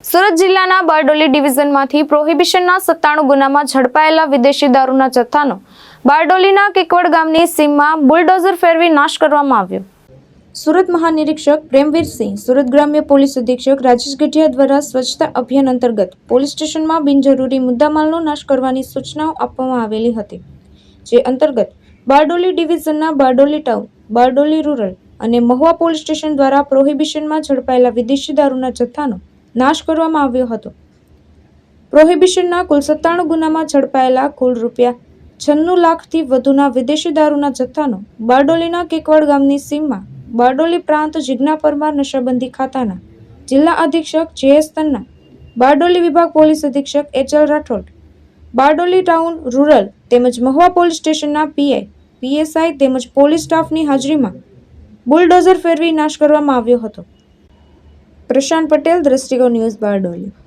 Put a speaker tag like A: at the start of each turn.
A: સુરત જિલ્લાના બારડોલી ડિવિઝનમાંથી પ્રોહિબિશનના 97 ગુનામાં ઝડપાયેલા વિદેશી દારૂના જથ્થાનો બારડોલીના કેકવડ ગામની સીમમાં બુલડોઝર ફેરવી નાશ કરવામાં આવ્યો. સુરત મહાનિરીક્ષક પ્રેમવીરસિંહ, સુરત ગ્રામ્ય પોલીસ અધિક્ષક રાજેશ ગઢિયા દ્વારા સ્વચ્છતા અભિયાન અંતર્ગત પોલીસ સ્ટેશનમાં બિનજરૂરી મુદ્દામાલનો નાશ કરવાની સૂચનાઓ આપવામાં આવેલી હતી. જે અંતર્ગત બારડોલી ડિવિઝનના બારડોલી ટાઉન, બારડોલી રૂરલ અને મહુવા પોલીસ સ્ટેશન દ્વારા પ્રોહિબિશનમાં ઝડપાયેલા વિદેશી દારૂના જથ્થાનો નાશ કરવામાં આવ્યો હતો. પ્રોહિબિશનના કુલ 97 ગુનામાં ઝડપાયેલા કુલ ₹96 લાખથી વધુના વિદેશી દારૂના જથ્થાનો બારડોલીના કેકવાડ ગામની સીમમાં બારડોલી પ્રાંત જીજ્ઞા પરમાર નશાબંધી ખાતાના જિલ્લા અધિક્ષક JS તન્ના, બારડોલી વિભાગ પોલીસ અધિક્ષક HL Rathod, Bardoli town, rural તેમજ મહુવા પોલીસ સ્ટેશનના PI, PSI તેમજ પોલીસ સ્ટાફની હાજરીમાં બુલડોઝર ફેરવી નાશ કરવામાં આવ્યો હતો. પ્રશાંત પટેલ, દ્રષ્ટિકોણ ન્યૂઝ, બારડોલી.